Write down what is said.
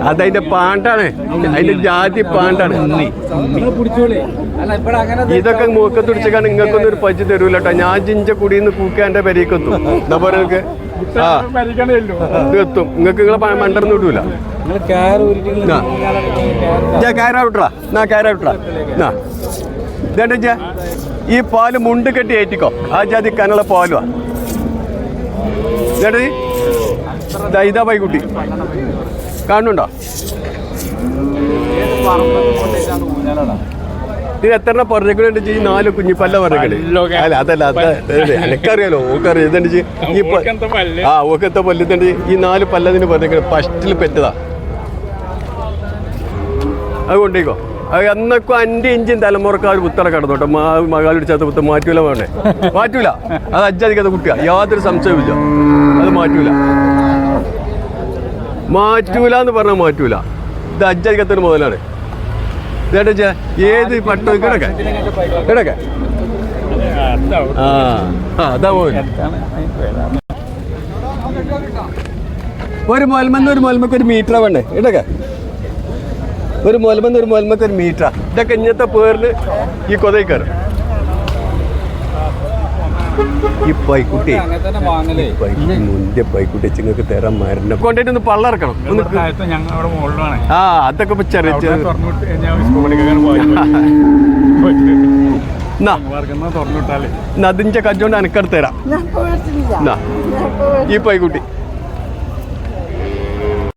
അതതിന്റെ പാണ്ടാണ്, അതിന്റെ ജാതി പാണ്ടാണ്. ഇതൊക്കെ മൂക്കത്ത് പിടിച്ചാൽ നിങ്ങൾക്കൊന്നും ഒരു പജ്ജ് തരൂല കേട്ടോ. ഞാൻ ജിഞ്ച കുടിന്ന് കൂക്കാൻ എന്റെ പെരീക്കെത്തും. എന്താ പറയുക, ആ ഇത് എത്തും. നിങ്ങൾക്ക് നിങ്ങളെ മണ്ടർന്ന് വിടൂല. ഇതേണ്ട ഈ പാല് മുണ്ട് കെട്ടി ഏറ്റിക്കോ. ആ ജാതി കനുള്ള പാലുവാ. ഇതാ പൈക്കുട്ടി കാണുന്നുണ്ടോ? ഇത് എത്ര പറഞ്ഞേക്കുന്നുണ്ട്? ഈ 4 കുഞ്ഞിപ്പല്ല പറഞ്ഞേക്കണേ. അല്ല അതല്ല, എനിക്കറിയാലോ, ഓക്കറിയാം. ഇതെന്ത് ഈ ഓക്കത്തെ പല്ലിത്തണ്ട് ഈ 4 പല്ലതിന് പറഞ്ഞേക്കണേ. ഫസ്റ്റിൽ പെറ്റതാ. അത് കൊണ്ടേക്കോ. അത് എന്നൊക്കെ 5 ഇഞ്ചും തലമുറക്കാർ പുത്തറ കടന്നോട്ടെ. മകാലിടിച്ചാത്ത പുത്ത മാറ്റൂല വേണ്ടേ? മാറ്റൂല. അത് അജ്ജാതിക്കാത്ത കുട്ടിയാ, യാതൊരു സംശയവുമില്ല. അത് മാറ്റൂല എന്ന് പറഞ്ഞാൽ മാറ്റൂല. ഇത് അജ്ജാതിക്കാത്തൊരു മുതലാണ്. ഇതേട്ടാ ഏത് പട്ടോ കിടക്കെ കിടക്കെ അതാ പോയി. ഒരു മൊൽമക്ക് ഒരു മീറ്ററാ വേണ്ടേ? ഇടക്കെ ഒരു മൊൽമക്ക് ഒരു മീറ്ററാ. ഇതൊക്കെ ഇങ്ങനത്തെ പേരില് ഈ കൊതയ്ക്കാറ്. ഈ പൈക്കുട്ടി മുന്തിയ പൈക്കുട്ടി നിങ്ങൾക്ക് തരാൻ മരുന്ന് കൊണ്ടിട്ട് ഒന്ന് പള്ളറക്കണം. ആ അതൊക്കെ ഇപ്പൊ ചെറിയ അതിന്റെ കച്ചോണ്ട് അനക്കടുത്ത് തരാം. ഈ പൈക്കുട്ടി